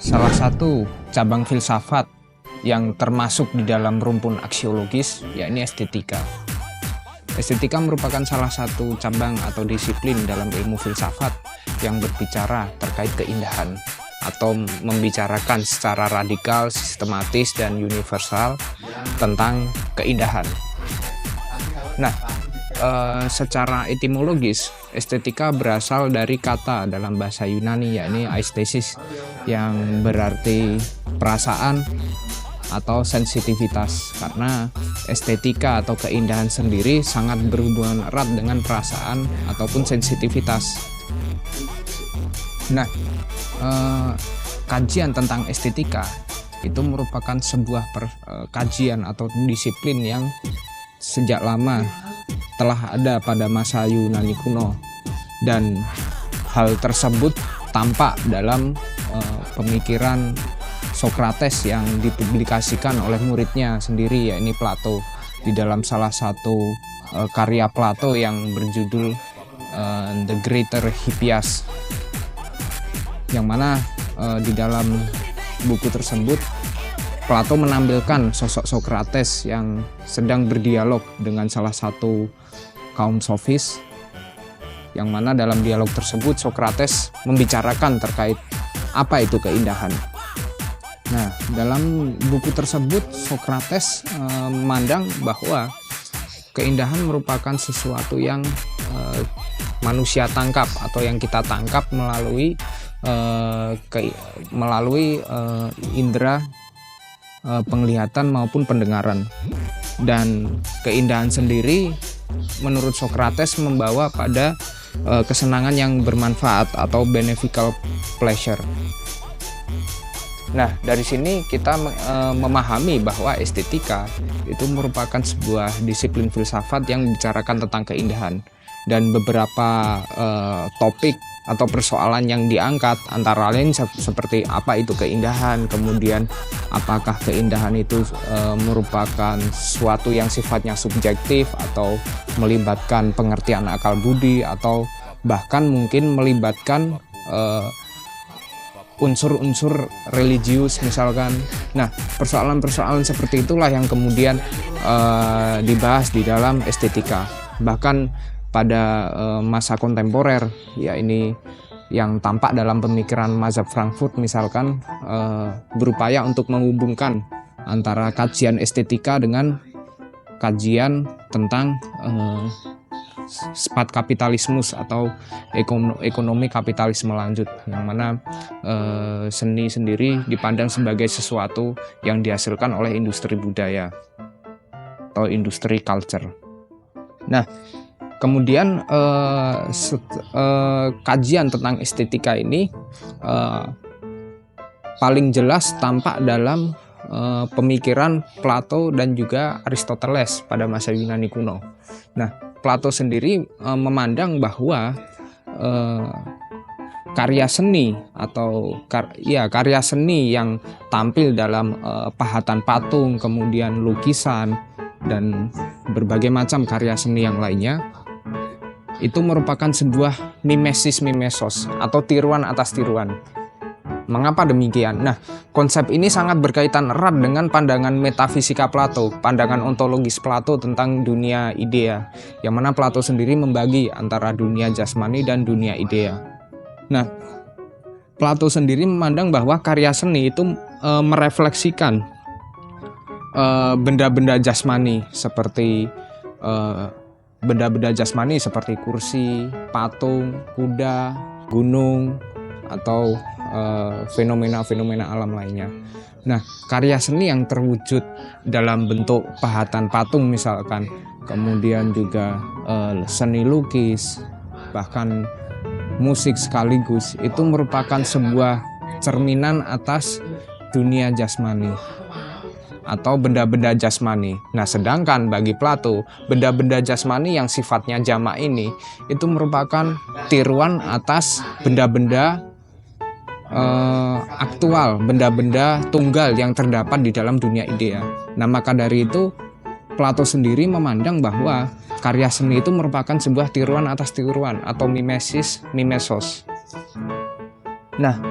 salah satu cabang filsafat yang termasuk di dalam rumpun aksiologis, yakni estetika. Estetika merupakan salah satu cabang atau disiplin dalam ilmu filsafat yang berbicara terkait keindahan atau membicarakan secara radikal, sistematis, dan universal tentang keindahan. Nah, secara etimologis, estetika berasal dari kata dalam bahasa Yunani, yakni aesthesis, yang berarti perasaan atau sensitivitas, karena estetika atau keindahan sendiri sangat berhubungan erat dengan perasaan ataupun sensitivitas. Nah, kajian tentang estetika itu merupakan sebuah kajian atau disiplin yang sejak lama telah ada pada masa Yunani kuno, dan hal tersebut tampak dalam pemikiran Sokrates yang dipublikasikan oleh muridnya sendiri, yakni Plato, di dalam salah satu karya Plato yang berjudul The Greater Hippias, yang mana di dalam buku tersebut Plato menampilkan sosok Sokrates yang sedang berdialog dengan salah satu kaum sofis, yang mana dalam dialog tersebut Sokrates membicarakan terkait apa itu keindahan. Nah, dalam buku tersebut Sokrates memandang bahwa keindahan merupakan sesuatu yang manusia tangkap atau yang kita tangkap melalui indera penglihatan maupun pendengaran. Dan keindahan sendiri menurut Sokrates membawa pada kesenangan yang bermanfaat atau beneficial pleasure. Nah, dari sini kita memahami bahwa estetika itu merupakan sebuah disiplin filsafat yang membicarakan tentang keindahan, dan beberapa topik atau persoalan yang diangkat antara lain seperti apa itu keindahan, kemudian apakah keindahan itu merupakan suatu yang sifatnya subjektif atau melibatkan pengertian akal budi, atau bahkan mungkin melibatkan unsur-unsur religius misalkan. Nah, persoalan-persoalan seperti itulah yang kemudian dibahas di dalam estetika. Bahkan pada masa kontemporer, ya ini yang tampak dalam pemikiran mazhab Frankfurt misalkan, berupaya untuk menghubungkan antara kajian estetika dengan kajian tentang sifat kapitalismus atau ekonomi kapitalisme lanjut, yang mana seni sendiri dipandang sebagai sesuatu yang dihasilkan oleh industri budaya atau industri culture. Nah, kemudian kajian tentang estetika ini paling jelas tampak dalam pemikiran Plato dan juga Aristoteles pada masa Yunani kuno. Nah, Plato sendiri memandang bahwa karya seni atau karya seni yang tampil dalam pahatan patung, kemudian lukisan, dan berbagai macam karya seni yang lainnya, itu merupakan sebuah mimesis atau tiruan atas tiruan. Mengapa demikian? Nah, konsep ini sangat berkaitan erat dengan pandangan metafisika Plato, pandangan ontologis Plato tentang dunia idea, yang mana Plato sendiri membagi antara dunia jasmani dan dunia idea. Nah, Plato sendiri memandang bahwa karya seni itu merefleksikan benda-benda jasmani seperti kursi, patung, kuda, gunung, atau fenomena-fenomena alam lainnya. Nah, karya seni yang terwujud dalam bentuk pahatan patung misalkan, kemudian juga seni lukis, bahkan musik sekaligus, itu merupakan sebuah cerminan atas dunia jasmani atau benda-benda jasmani. Nah, sedangkan bagi Plato, benda-benda jasmani yang sifatnya jamak ini itu merupakan tiruan atas benda-benda aktual, benda-benda tunggal yang terdapat di dalam dunia idea. Nah, maka dari itu Plato sendiri memandang bahwa karya seni itu merupakan sebuah tiruan atas tiruan atau mimesis, mimesos. Nah,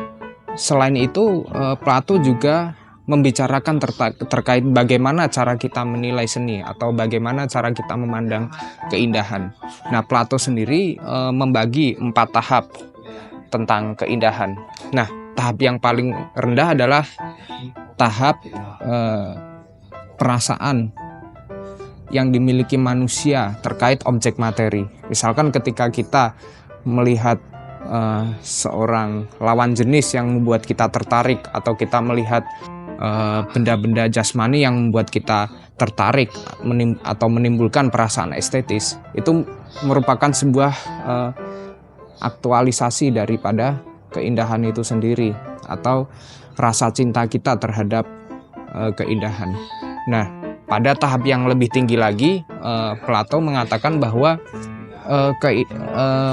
selain itu Plato juga membicarakan terkait bagaimana cara kita menilai seni atau bagaimana cara kita memandang keindahan. Nah, Plato sendiri membagi 4 tahap tentang keindahan. Nah, tahap yang paling rendah adalah tahap perasaan yang dimiliki manusia terkait objek materi. Misalkan ketika kita melihat seorang lawan jenis yang membuat kita tertarik, atau kita melihat benda-benda jasmani yang membuat kita tertarik atau menimbulkan perasaan estetis, itu merupakan sebuah aktualisasi daripada keindahan itu sendiri atau rasa cinta kita terhadap keindahan. Nah, pada tahap yang lebih tinggi lagi, Plato mengatakan bahwa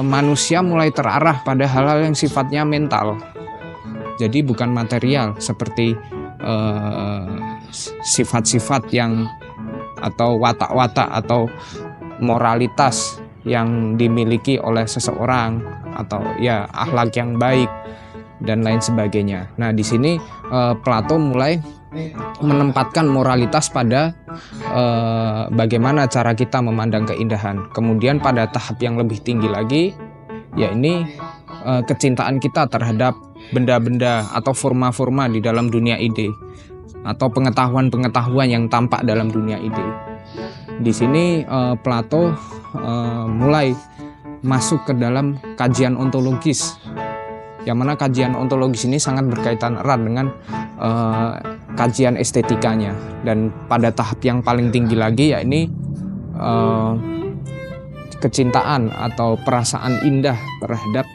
manusia mulai terarah pada hal-hal yang sifatnya mental, jadi bukan material, seperti sifat-sifat yang atau watak-watak atau moralitas yang dimiliki oleh seseorang, atau ya akhlak yang baik dan lain sebagainya. Nah, di sini Plato mulai menempatkan moralitas pada bagaimana cara kita memandang keindahan. Kemudian pada tahap yang lebih tinggi lagi, yakni kecintaan kita terhadap benda-benda atau forma-forma di dalam dunia ide, atau pengetahuan-pengetahuan yang tampak dalam dunia ide. Di sini Plato mulai masuk ke dalam kajian ontologis, yang mana kajian ontologis ini sangat berkaitan erat dengan kajian estetikanya. Dan pada tahap yang paling tinggi lagi, yakni kecintaan atau perasaan indah terhadap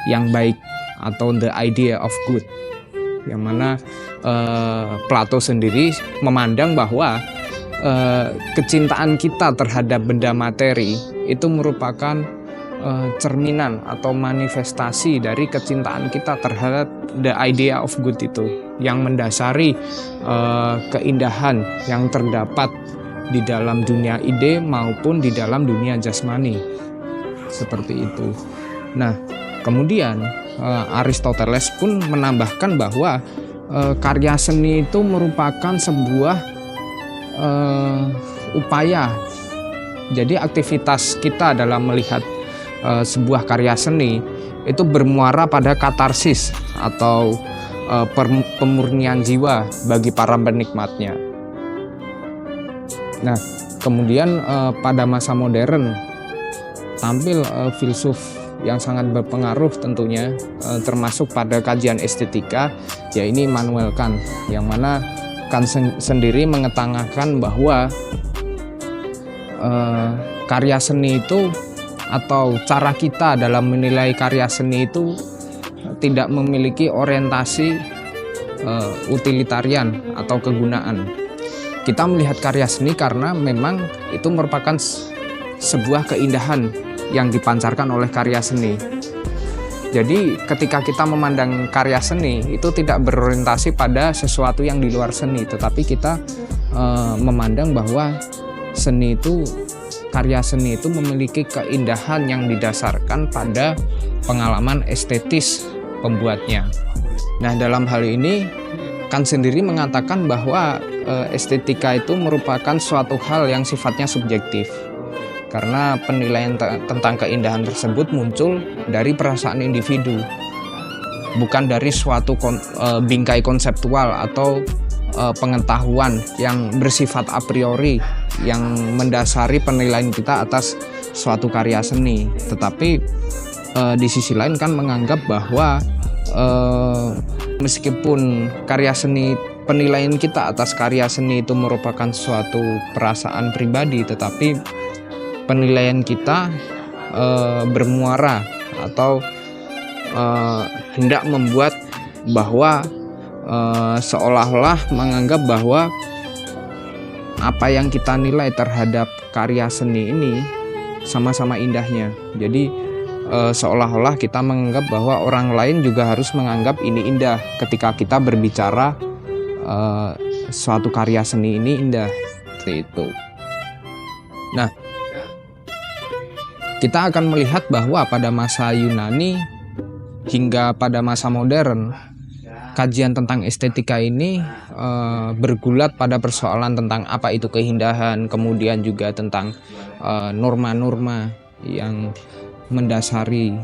yang baik atau the idea of good, yang mana Plato sendiri memandang bahwa kecintaan kita terhadap benda materi itu merupakan cerminan atau manifestasi dari kecintaan kita terhadap the idea of good itu, yang mendasari keindahan yang terdapat di dalam dunia ide maupun di dalam dunia jasmani, seperti itu. Nah, kemudian Aristoteles pun menambahkan bahwa karya seni itu merupakan sebuah upaya. Jadi aktivitas kita dalam melihat sebuah karya seni itu bermuara pada katarsis atau pemurnian jiwa bagi para penikmatnya. Nah, kemudian pada masa modern tampil filsuf yang sangat berpengaruh tentunya, termasuk pada kajian estetika, yaitu Immanuel Kant, yang mana Kant sendiri mengetengahkan bahwa karya seni itu atau cara kita dalam menilai karya seni itu tidak memiliki orientasi utilitarian atau kegunaan. Kita melihat karya seni karena memang itu merupakan sebuah keindahan yang dipancarkan oleh karya seni. Jadi ketika kita memandang karya seni itu tidak berorientasi pada sesuatu yang di luar seni, tetapi kita memandang bahwa karya seni itu memiliki keindahan yang didasarkan pada pengalaman estetis pembuatnya. Nah, dalam hal ini Kant sendiri mengatakan bahwa estetika itu merupakan suatu hal yang sifatnya subjektif, karena penilaian tentang keindahan tersebut muncul dari perasaan individu, bukan dari suatu bingkai konseptual atau pengetahuan yang bersifat a priori yang mendasari penilaian kita atas suatu karya seni. Tetapi di sisi lain kan menganggap bahwa meskipun karya seni, penilaian kita atas karya seni itu merupakan suatu perasaan pribadi, tetapi penilaian kita bermuara atau hendak membuat bahwa seolah-olah menganggap bahwa apa yang kita nilai terhadap karya seni ini sama-sama indahnya. Jadi seolah-olah kita menganggap bahwa orang lain juga harus menganggap ini indah ketika kita berbicara suatu karya seni ini indah, seperti itu. Nah, kita akan melihat bahwa pada masa Yunani hingga pada masa modern kajian tentang estetika ini bergulat pada persoalan tentang apa itu keindahan, kemudian juga tentang norma-norma yang mendasari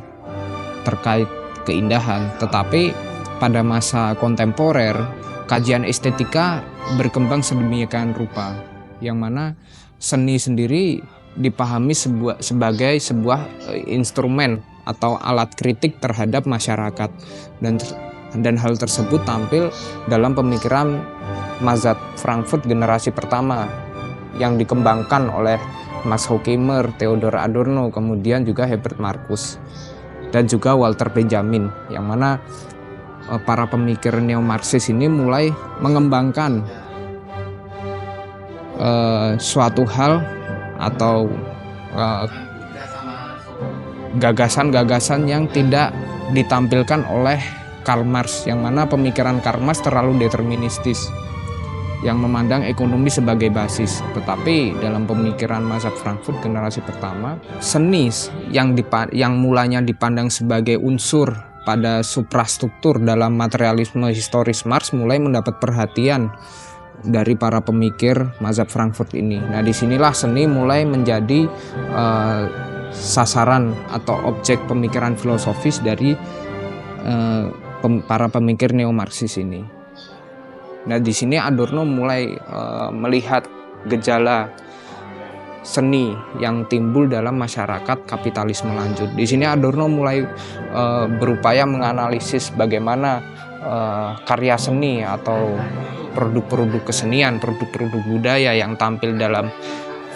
terkait keindahan. Tetapi pada masa kontemporer, kajian estetika berkembang sedemikian rupa, yang mana seni sendiri dipahami sebagai sebuah instrumen atau alat kritik terhadap masyarakat, dan hal tersebut tampil dalam pemikiran mazhab Frankfurt generasi pertama yang dikembangkan oleh Max Horkheimer, Theodor Adorno, kemudian juga Herbert Marcuse dan juga Walter Benjamin, yang mana para pemikir neo-Marxis ini mulai mengembangkan suatu hal atau gagasan-gagasan yang tidak ditampilkan oleh Karl Marx, yang mana pemikiran Karl Marx terlalu deterministis yang memandang ekonomi sebagai basis. Tetapi dalam pemikiran mazhab Frankfurt generasi pertama, seni yang mulanya dipandang sebagai unsur pada suprastruktur dalam materialisme historis Marx mulai mendapat perhatian dari para pemikir mazhab Frankfurt ini. Nah, disinilah seni mulai menjadi sasaran atau objek pemikiran filosofis dari para pemikir neo-Marxis ini. Nah, di sini Adorno mulai melihat gejala seni yang timbul dalam masyarakat kapitalisme lanjut. Di sini Adorno mulai berupaya menganalisis bagaimana karya seni atau produk-produk kesenian, produk-produk budaya yang tampil dalam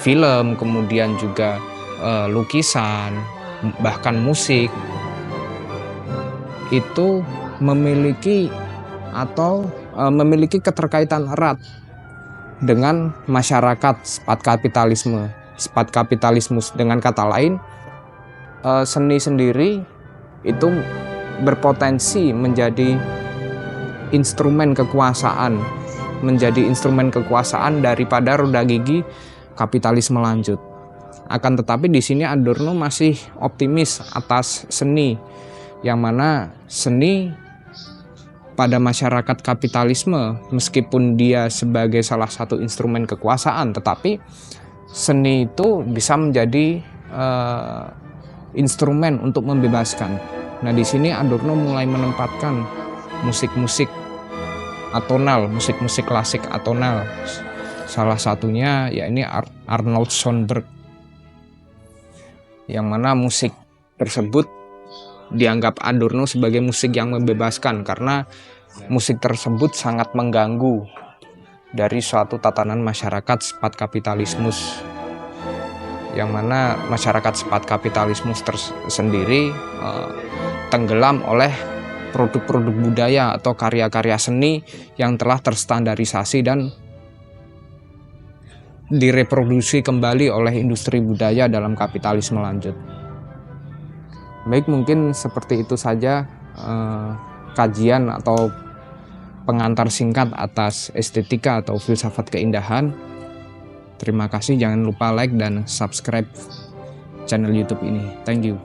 film, kemudian juga lukisan, bahkan musik, itu memiliki keterkaitan erat dengan masyarakat sepat kapitalisme. Dengan kata lain, seni sendiri itu berpotensi menjadi instrumen kekuasaan daripada roda gigi kapitalisme lanjut. Akan tetapi di sini Adorno masih optimis atas seni, yang mana seni pada masyarakat kapitalisme, meskipun dia sebagai salah satu instrumen kekuasaan, tetapi seni itu bisa menjadi instrumen untuk membebaskan. Nah, di sini Adorno mulai menempatkan musik-musik atonal, musik-musik klasik atonal. Salah satunya yakni Arnold Schoenberg, yang mana musik tersebut dianggap Adorno sebagai musik yang membebaskan karena musik tersebut sangat mengganggu dari suatu tatanan masyarakat sepat kapitalismus, yang mana masyarakat sepat kapitalismus sendiri tenggelam oleh produk-produk budaya atau karya-karya seni yang telah terstandarisasi dan direproduksi kembali oleh industri budaya dalam kapitalisme lanjut. Baik, mungkin seperti itu saja kajian atau pengantar singkat atas estetika atau filsafat keindahan. Terima kasih, jangan lupa like dan subscribe channel YouTube ini. Thank you.